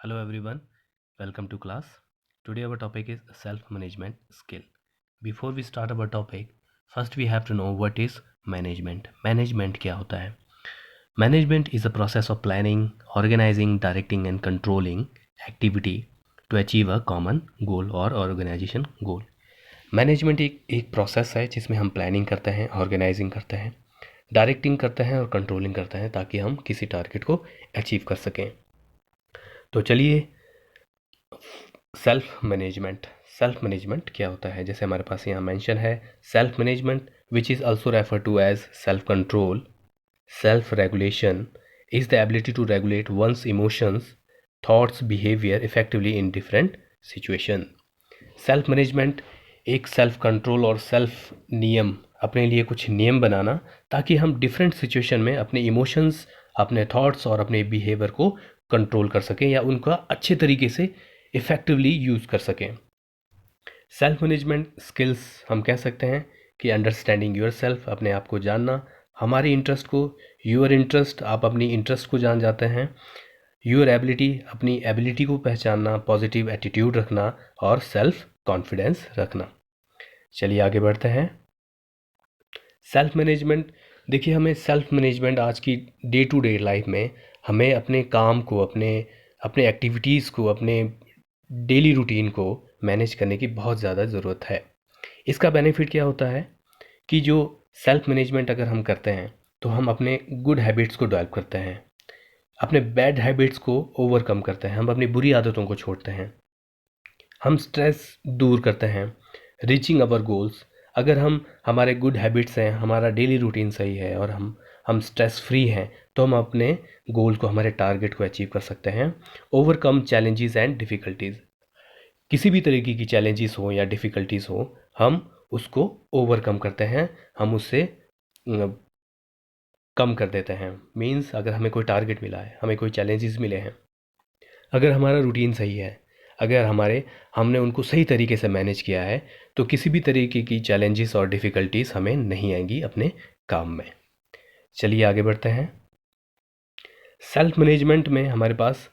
Hello everyone, welcome to class. Today our topic is self-management skill. Before we start our topic, first we have to know what is management. Management क्या होता है? Management is a process of planning, organizing, directing and controlling activity to achieve a common goal or organization goal. Management एक process है जिसमें हम planning करते हैं, organising करते हैं, डायरेक्टिंग करते हैं और कंट्रोलिंग करते हैं ताकि हम किसी टारगेट को अचीव कर सकें. तो चलिए सेल्फ मैनेजमेंट क्या होता है. जैसे हमारे पास यहाँ मेंशन है self management which is also refer to as self control. Self regulation is the ability to regulate one's emotions, thoughts, behaviour effectively in different situation. Self management एक सेल्फ कंट्रोल और self नियम, अपने लिए कुछ नियम बनाना ताकि हम डिफरेंट सिचुएशन में अपने इमोशंस, अपने थॉट्स और अपने बिहेवियर को कंट्रोल कर सकें या उनका अच्छे तरीके से इफ़ेक्टिवली यूज़ कर सकें. सेल्फ मैनेजमेंट स्किल्स हम कह सकते हैं कि अंडरस्टैंडिंग योर सेल्फ, अपने आप को जानना, हमारे इंटरेस्ट को, योर इंटरेस्ट, आप अपनी इंटरेस्ट को जान जाते हैं, योर एबिलिटी, अपनी एबिलिटी को पहचानना, पॉजिटिव एटीट्यूड रखना और सेल्फ कॉन्फिडेंस रखना. चलिए आगे बढ़ते हैं. सेल्फ मैनेजमेंट, देखिए हमें सेल्फ मैनेजमेंट आज की डे टू डे लाइफ में हमें अपने काम को, अपने एक्टिविटीज़ को, अपने डेली रूटीन को मैनेज करने की बहुत ज़्यादा ज़रूरत है. इसका बेनिफिट क्या होता है कि जो सेल्फ मैनेजमेंट अगर हम करते हैं तो हम अपने गुड हैबिट्स को डेवलप करते हैं, अपने बैड हैबिट्स को ओवरकम करते हैं, हम अपनी बुरी आदतों को छोड़ते हैं, हम स्ट्रेस दूर करते हैं, रीचिंग अवर गोल्स. अगर हमारे गुड हैबिट्स हैं, हमारा डेली रूटीन सही है और हम स्ट्रेस फ्री हैं तो हम अपने गोल को, हमारे टारगेट को अचीव कर सकते हैं. ओवरकम चैलेंजेस एंड डिफ़िकल्टीज़, किसी भी तरीके की चैलेंजेस हो या डिफ़िकल्टीज़ हो, हम उसको ओवरकम करते हैं, हम उससे कम कर देते हैं. मीन्स अगर हमें कोई टारगेट मिला है, हमें कोई चैलेंजेस मिले हैं, अगर हमारा रूटीन सही है, अगर हमने उनको सही तरीके से मैनेज किया है तो किसी भी तरीके की चैलेंजेस और डिफ़िकल्टीज़ हमें नहीं आएंगी अपने काम में. चलिए आगे बढ़ते हैं. सेल्फ मैनेजमेंट में हमारे पास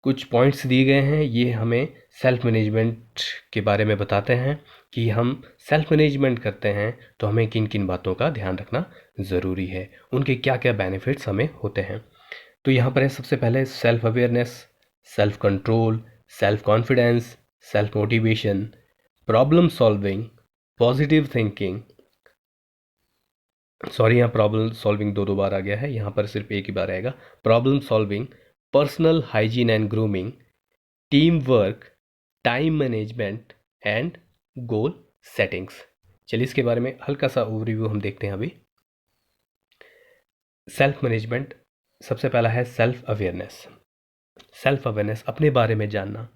कुछ पॉइंट्स दिए गए हैं, ये हमें सेल्फ मैनेजमेंट के बारे में बताते हैं कि हम सेल्फ मैनेजमेंट करते हैं तो हमें किन किन बातों का ध्यान रखना ज़रूरी है, उनके क्या क्या बेनिफिट्स हमें होते हैं. तो यहाँ पर है सबसे पहले self awareness, self control, self confidence, self motivation, problem solving, positive thinking. Sorry, यहाँ प्रॉब्लम सॉल्विंग दो बार आ गया है, यहाँ पर सिर्फ एक ही बार आएगा. Problem solving, personal hygiene and grooming, team work, time management and goal settings. चलिए इसके बारे में हल्का सा ओवरव्यू हम देखते हैं अभी. सेल्फ मैनेजमेंट, सबसे पहला है सेल्फ अवेयरनेस. सेल्फ अवेयरनेस, अपने बारे में जानना,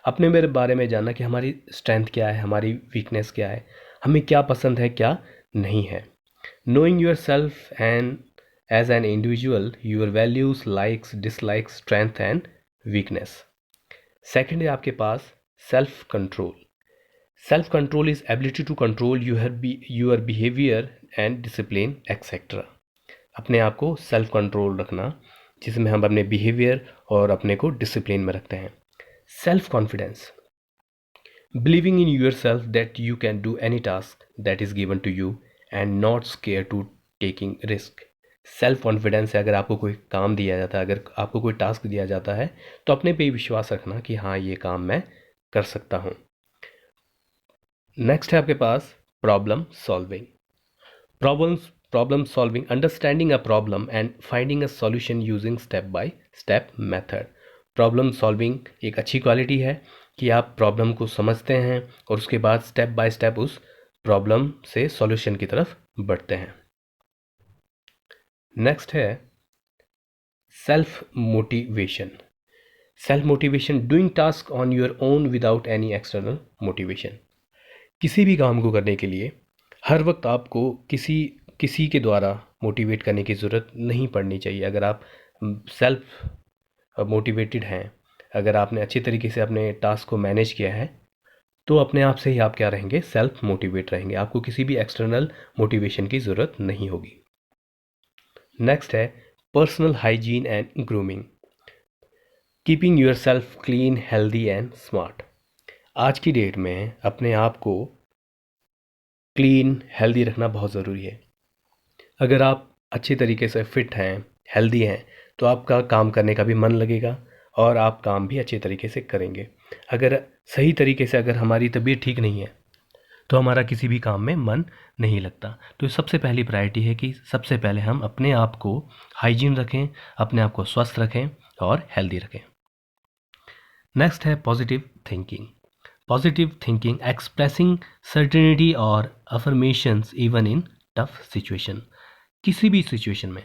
अपने मेरे बारे में जानना कि हमारी स्ट्रेंथ क्या है, हमारी वीकनेस क्या है, हमें क्या पसंद है, क्या नहीं है. Knowing your self and as an individual, your values, likes, dislikes, strength and weakness. Second है आपके पास self control. Self control is ability to control your behaviour and discipline etcetera. अपने आप को सेल्फ कंट्रोल रखना जिसमें हम अपने बिहेवियर और अपने को डिसिप्लिन में रखते हैं. Self confidence, believing in your self that you can do any task that is given to you and not scare to taking risk. Self confidence है, अगर आपको कोई काम दिया जाता है, अगर आपको कोई टास्क दिया जाता है तो अपने पे ही विश्वास रखना कि हाँ ये काम मैं कर सकता हूँ. नेक्स्ट है आपके पास problem solving. Problem solving, understanding a problem and finding a solution using step by step method. Problem solving एक अच्छी क्वालिटी है कि आप प्रॉब्लम को समझते हैं और उसके बाद स्टेप बाय स्टेप उस प्रॉब्लम से सॉल्यूशन की तरफ बढ़ते हैं. नेक्स्ट है self motivation. Self motivation, doing task on your own without any external motivation. किसी भी काम को करने के लिए हर वक्त आपको किसी के द्वारा मोटिवेट करने की ज़रूरत नहीं पड़नी चाहिए. अगर आप सेल्फ मोटिवेटेड हैं, अगर आपने अच्छी तरीके से अपने टास्क को मैनेज किया है तो अपने आप से ही आप क्या रहेंगे, सेल्फ मोटिवेट रहेंगे. आपको किसी भी एक्सटर्नल मोटिवेशन की ज़रूरत नहीं होगी. नेक्स्ट है personal hygiene and grooming. Keeping your self clean, healthy and smart. आज की डेट में अपने आप को क्लीन, हेल्दी रखना बहुत ज़रूरी है। अगर आप अच्छी तरीके से फिट हैं, हेल्दी हैं, तो आपका काम करने का भी मन लगेगा और आप काम भी अच्छे तरीके से करेंगे। अगर सही तरीके से अगर हमारी तबीयत ठीक नहीं है तो हमारा किसी भी काम में मन नहीं लगता। तो सबसे पहली प्रायोरिटी है कि सबसे पहले हम अपने आप को हाइजीन रखें, अपने आप को स्वस्थ रखें और हेल्दी रखें। नेक्स्ट है positive thinking. Positive thinking expressing certainty और affirmations even in tough situation. किसी भी सिचुएशन में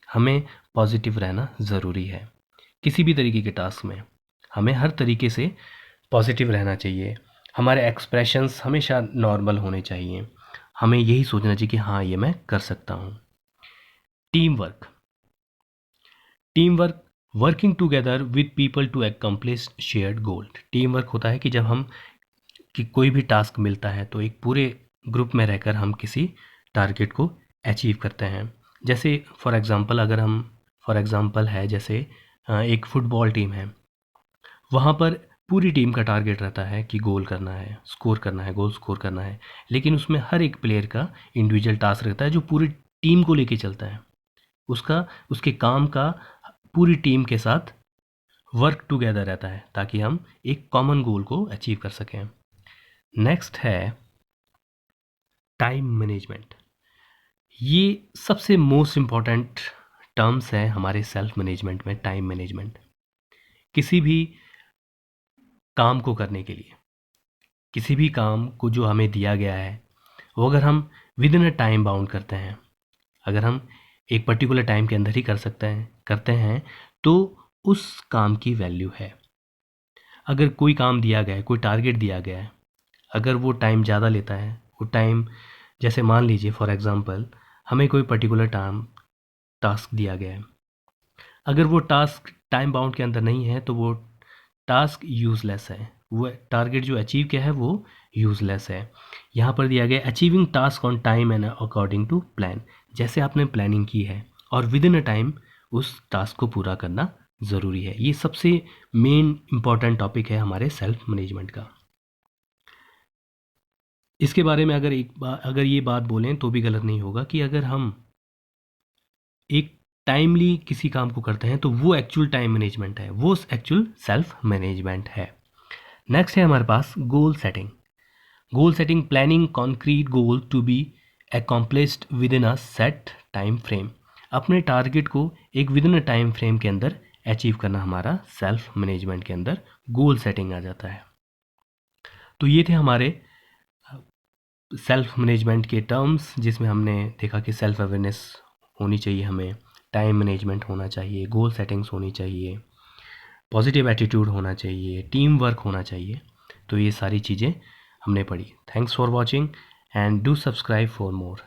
हमें पॉजिटिव रहना ज़रूरी है। किसी भी तरीके के टास्क में हमें हर तरीके से पॉजिटिव रहना चाहिए। हमारे एक्सप्रेशंस हमेशा नॉर्मल होने चाहिए। हमें यही सोचना चाहिए कि हाँ, ये मैं कर सकता हूँ। Team work. Team work, working together with people to accomplish shared goal. Team work होता है कि जब हम कि कोई भी टास्क मिलता है तो एक पूरे ग्रुप में रहकर हम किसी टारगेट को अचीव करते हैं। जैसे फॉर एग्ज़ाम्पल है जैसे एक फुटबॉल टीम है, वहाँ पर पूरी टीम का टारगेट रहता है कि गोल करना है, स्कोर करना है, गोल स्कोर करना है, लेकिन उसमें हर एक प्लेयर का इंडिविजुअल टास्क रहता है जो पूरी टीम को लेके चलता है। उसके काम का पूरी टीम के साथ वर्क टुगेदर रहता है ताकि हम एक कॉमन गोल को अचीव कर सकें। नेक्स्ट है टाइम मैनेजमेंट। ये सबसे मोस्ट इम्पॉर्टेंट टर्म्स है हमारे सेल्फ मैनेजमेंट में। टाइम मैनेजमेंट किसी भी काम को करने के लिए, किसी भी काम को जो हमें दिया गया है वो अगर हम with in a time bound करते हैं, अगर हम एक पर्टिकुलर टाइम के अंदर ही करते हैं तो उस काम की वैल्यू है। अगर कोई काम दिया गया है, कोई टारगेट दिया गया है, अगर वो टाइम ज़्यादा लेता है, वो टाइम जैसे मान लीजिए फॉर एग्ज़ाम्पल हमें कोई पर्टिकुलर टास्क दिया गया है, अगर वो टास्क टाइम बाउंड के अंदर नहीं है तो वो टास्क यूज़लेस है। वो टारगेट जो अचीव किया है वो यूज़लेस है। यहाँ पर दिया गया achieving task on time and according to plan. जैसे आपने प्लानिंग की है और विद इन अ टाइम उस टास्क को पूरा करना ज़रूरी है। ये सबसे मेन इम्पॉर्टेंट टॉपिक है हमारे सेल्फ मैनेजमेंट का। इसके बारे में अगर ये बात बोलें तो भी गलत नहीं होगा कि अगर हम एक टाइमली किसी काम को करते हैं तो वो एक्चुअल टाइम मैनेजमेंट है, वो एक्चुअल सेल्फ मैनेजमेंट है। नेक्स्ट है हमारे पास goal setting. Goal setting planning concrete goal to be accomplished within a set time frame. अपने टारगेट को एक within a time frame के अंदर अचीव करना हमारा सेल्फ मैनेजमेंट के अंदर गोल सेटिंग आ जाता है। तो ये थे हमारे सेल्फ मैनेजमेंट के टर्म्स, जिसमें हमने देखा कि सेल्फ अवेयरनेस होनी चाहिए, हमें टाइम मैनेजमेंट होना चाहिए, गोल सेटिंग्स होनी चाहिए, पॉजिटिव एटीट्यूड होना चाहिए, टीम वर्क होना चाहिए। तो ये सारी चीज़ें हमने पढ़ी। Thanks for watching and do subscribe for more.